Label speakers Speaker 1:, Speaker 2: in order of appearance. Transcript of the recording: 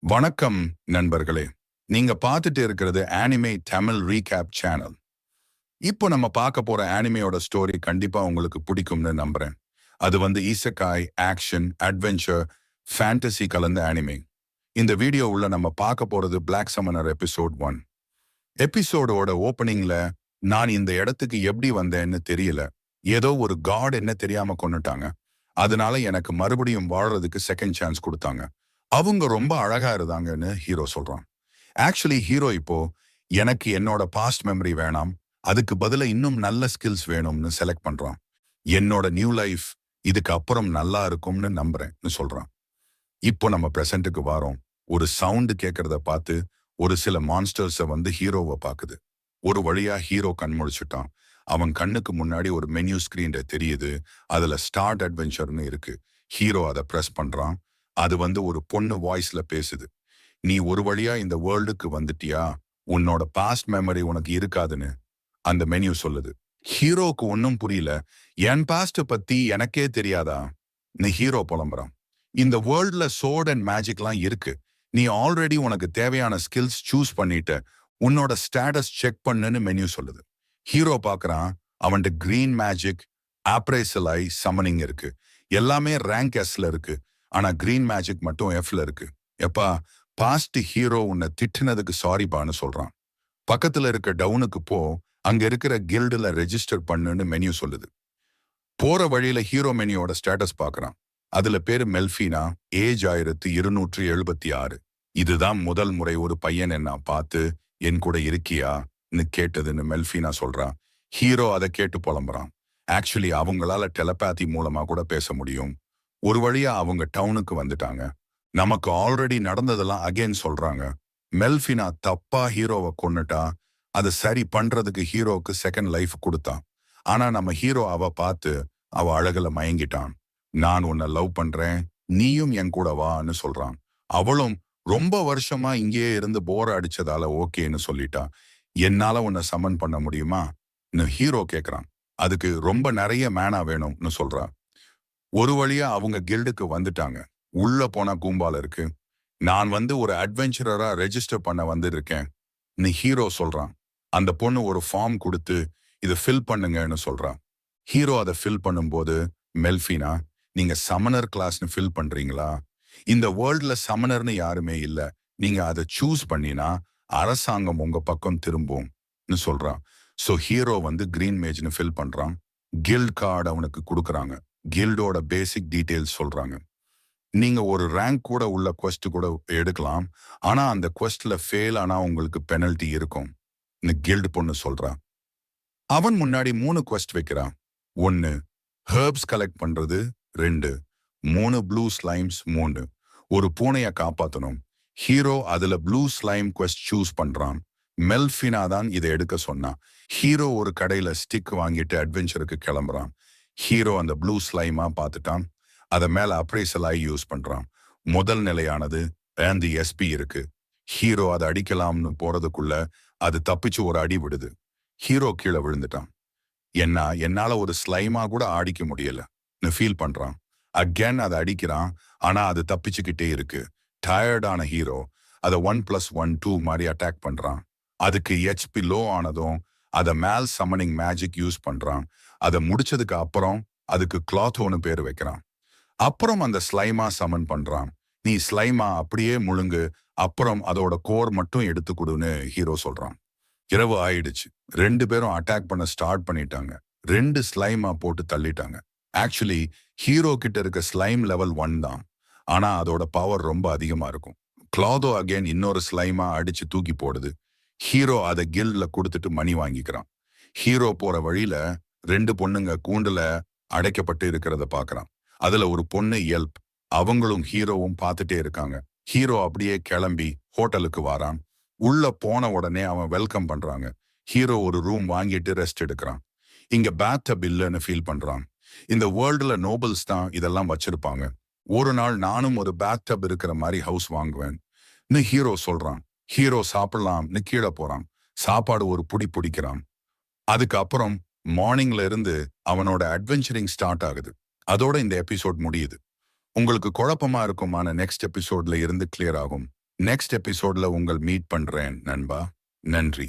Speaker 1: வணக்கம் நண்பர்களே. நீங்க பார்த்துட்டு இருக்கிறது ஆனிமே தமிழ் ரீகேப் சேனல். இப்போ நம்ம பார்க்க போற ஆனிமேயோட ஸ்டோரி கண்டிப்பா உங்களுக்கு பிடிக்கும்னு நம்புறேன். அது ஈசக்காய், ஆக்ஷன், அட்வென்ச்சர், ஃபேண்டசி கலந்த ஆனிமே. இந்த வீடியோ உள்ள நம்ம பார்க்க போறது பிளாக் சமனர் எபிசோட் 1. எபிசோடோட ஓப்பனிங்ல நான் இந்த இடத்துக்கு எப்படி வந்தேன்னு தெரியல. ஏதோ ஒரு காட் என்ன தெரியாம கொன்னுட்டாங்க. அதனால எனக்கு மறுபடியும் வாழறதுக்கு செகண்ட் சான்ஸ் கொடுத்தாங்க. அவங்க ரொம்ப அழகா இருந்தாங்கன்னு ஹீரோ சொல்றான். ஆக்சுவலி ஹீரோ இப்போ எனக்கு என்னோட பாஸ்ட் மெமரி வேணாம், அதுக்கு பதிலா இன்னும் நல்ல ஸ்கில்ஸ் வேணும்னு செலக்ட் பண்றான். என்னோட நியூ லைஃப் இதுக்கு அப்புறம் நல்லா இருக்கும்னு நம்புறேன்னு சொல்றான். இப்போ நம்ம பிரசன்ட்டுக்கு வரோம். ஒரு சவுண்டு கேட்கறத பார்த்து ஒரு சில மான்ஸ்டர்ஸை ஹீரோவை பார்க்குது. ஒரு வழியா ஹீரோ கண் முழிச்சுட்டான். அவன் கண்ணுக்கு முன்னாடி ஒரு மெனு ஸ்கிரீன் தெரியுது. அதுல ஸ்டார்ட் அட்வென்ச்சர்னு இருக்கு. ஹீரோ அதை பிரஸ் பண்றான். அது ஒரு பொண்ணு வாய்ஸ்ல பேசுது. நீ ஒரு வழியா இந்த வேர்ல்டுக்கு வந்துட்டியா, உன்னோட பாஸ்ட் மெமரி உனக்கு இருக்காதுன்னு அந்த மெனு சொல்லுது. ஹீரோக்கு ஒன்னும் புரியல. என் பாஸ்ட் பத்தி எனக்கே தெரியாதா நீ ஹீரோ புலம்புறான். இந்த வேர்ல்ட்ல சோர்ட் அண்ட் மேஜிக்லாம் இருக்கு. நீ ஆல்ரெடி உனக்கு தேவையான ஸ்கில்ஸ் சூஸ் பண்ணிட்ட. உன்னோட ஸ்டேட்டஸ் செக் பண்ணுன்னு மெனு சொல்லுது. ஹீரோ பாக்குறான். அவன்கிட்ட கிரீன் மேஜிக், ஆப்ரேசல் ஐ, சமனிங் இருக்கு. எல்லாமே ரேங்க் எஸ்ல இருக்கு. ஆனா கிரீன் மேஜிக் மட்டும் எஃப்ல இருக்கு. எப்பா, பாஸ்ட் ஹீரோ உன்னை திட்டுனதுக்கு சாரிபான்னு சொல்றான். பக்கத்துல இருக்க டவுனுக்கு போ, அங்க இருக்கிற கில்டுல ரெஜிஸ்டர் பண்ணுன்னு மெனு சொல்லுது. போற வழியில ஹீரோ மெனியோட ஸ்டேட்டஸ் பாக்குறான். அதுல பேரு மெல்ஃபீனா, ஏஜ் 1276. இதுதான் முதல் முறை ஒரு பையன் என்ன பார்த்து என் கூட இருக்கியான்னு கேட்டதுன்னு மெல்ஃபீனா சொல்றான். ஹீரோ அதை கேட்டு புலம்புறான். ஆக்சுவலி அவங்களால டெலபாத்தி மூலமா கூட பேச முடியும். ஒரு வழியா அவங்க டவுனுக்கு வந்துட்டாங்க. நமக்கு ஆல்ரெடி நடந்ததெல்லாம் அகைன் சொல்றாங்க. மெல்ஃபினா தப்பா ஹீரோவை கொன்னுட்டா. அதை சரி பண்றதுக்கு ஹீரோவுக்கு செகண்ட் லைஃப் கொடுத்தான். ஆனா நம்ம ஹீரோ அவ பார்த்து அவ அழகுல மயங்கிட்டான். நான் உன்னை லவ் பண்றேன், நீயும் என் கூட வான்னு சொல்றான். அவளும் ரொம்ப வருஷமா இங்கேயே இருந்து போர அடிச்சதால ஓகேன்னு சொல்லிட்டா. என்னால உன்னை சமன் பண்ண முடியுமா ஹீரோ கேக்குறான். அதுக்கு ரொம்ப நிறைய மேனா வேணும்னு சொல்றான். ஒரு வழியா அவங்க கில்டுக்கு வந்துட்டாங்க. உள்ள போனா கூம்பால இருக்கு. நான் ஒரு அட்வென்ச்சரரா ரெஜிஸ்டர் பண்ண வந்திருக்கேன் நீ ஹீரோ சொல்றான். அந்த பொண்ணு ஒரு ஃபார்ம் கொடுத்து இதை ஃபில் பண்ணுங்கன்னு சொல்றான். ஹீரோ அதை ஃபில் பண்ணும்போது மெல்ஃபீனா, நீங்க சமனர் கிளாஸ்னு ஃபில் பண்றீங்களா? இந்த வேர்ல்ட்ல சமனர்னு யாருமே இல்ல. நீங்க அதை சூஸ் பண்ணினா அரசாங்கம் உங்க பக்கம் திரும்பும்னு சொல்றான். ஸோ ஹீரோ கிரீன் மேஜ்னு ஃபில் பண்றான். கில்ட் கார்டு அவனுக்கு கொடுக்குறாங்க. கில்டோட பேசிக் டீடைல்ஸ் சொல்றாங்க. நீங்க ஒரு ரேங்க் கூட உள்ள குவெஸ்ட் கூட எடுக்கலாம். ஆனா அந்த குவெஸ்ட்ல ஃபெயில் ஆனா உங்களுக்கு பெனல்டி இருக்கும் கில்டு பொண்ணு சொல்றான். அவன் முன்னாடி 3 குவெஸ்ட் வைக்கிறான். 1 ஹெர்ப்ஸ் கலெக்ட் பண்றது, 2 3 ப்ளூ ஸ்லைம்ஸ், 3 ஒரு பூனைய காப்பாத்தணும். ஹீரோ அதுல ப்ளூ ஸ்லைம் குவெஸ்ட் சூஸ் பண்றான். மெல்ஃபினா தான் இதை எடுக்க சொன்னான். ஹீரோ ஒரு கடையில ஸ்டிக் வாங்கிட்டு அட்வென்ச்சருக்கு கிளம்புறான். ஹீரோ அந்த ப்ளூ ஸ்லைமா பார்த்துட்டான். அதை மேல அப்ரைசலாய் யூஸ் பண்றான். முதல் நிலையானது and எஸ்பி இருக்கு. ஹீரோ அதை அடிக்கலாம்னு போறதுக்குள்ள அது தப்பிச்சு ஒரு அடி விடுது. ஹீரோ கீழே விழுந்துட்டான். என்னால ஒரு ஸ்லைமா கூட ஆடிக்க முடியலன்னு ஃபீல் பண்றான். அகேன் அதை அடிக்கிறான். ஆனா அது தப்பிச்சுக்கிட்டே இருக்கு. டயர்டான ஹீரோ அதை 1+1 2 மாதிரி அட்டாக் பண்றான். அதுக்கு ஹெச்பி லோ ஆனதும் அதை மேல் சம்மனிங் மேஜிக் யூஸ் பண்றான். அதை முடிச்சதுக்கு அப்புறம் அதுக்கு கிளாத்தோன்னு பேர் வைக்கிறான். அப்புறம் அந்த ஸ்லைமா சமன் பண்றான். நீ ஸ்லைமா அப்படியே முழுங்கு, அப்புறம் அதோட கோர் மட்டும் எடுத்து கொடுன்னு ஹீரோ சொல்றான். இரவு ஆயிடுச்சு. 2 பேரும் அட்டாக் பண்ண ஸ்டார்ட் பண்ணிட்டாங்க. 2 ஸ்லைமா போட்டு தள்ளிட்டாங்க. ஆக்சுவலி ஹீரோ கிட்ட இருக்க ஸ்லைம் லெவல் 1 தான். ஆனா அதோட பவர் ரொம்ப அதிகமா இருக்கும். கிளாதோ அகைன் இன்னொரு ஸ்லைமா அடிச்சு தூக்கி போடுது. ஹீரோ அதை கில்ட்ல கொடுத்துட்டு மணி வாங்கிக்கிறான். ஹீரோ போற வழியில 2 பொண்ணுங்க கூண்டுல அடைக்கப்பட்டு இருக்கிறத பாக்குறான். அதுல ஒரு பொண்ணு எல்ப். அவங்களும் ஹீரோவும் பார்த்துட்டே இருக்காங்க. ஹீரோ அப்படியே கிளம்பி ஹோட்டலுக்கு வாரான். உள்ள போன உடனே அவன் வெல்கம் பண்றாங்க. ஹீரோ ஒரு ரூம் வாங்கிட்டு ரெஸ்ட் எடுக்கிறான். இங்க பேத்தப் இல்லைன்னு ஃபீல் பண்றான். இந்த வேர்ல்டுல நோபல்ஸ் தான் இதெல்லாம் வச்சிருப்பாங்க. ஒரு நாள் நானும் ஒரு பேத்தப் இருக்கிற மாதிரி ஹவுஸ் வாங்குவேன்னு ஹீரோ சொல்றான். ஹீரோ சாப்பிடலாம்னு கீழே போறான். சாப்பாடு ஒரு புடி பிடிக்கிறான். அதுக்கப்புறம் மார்னிங்ல இருந்து அவனோட அட்வென்ச்சரிங் ஸ்டார்ட் ஆகுது. அதோட இந்த எபிசோட் முடியுது. உங்களுக்கு குழப்பமா இருக்குமான நெக்ஸ்ட் எபிசோட்ல இருந்து கிளியர் ஆகும். நெக்ஸ்ட் எபிசோட்ல உங்கள் மீட் பண்றேன் நண்பா. நன்றி.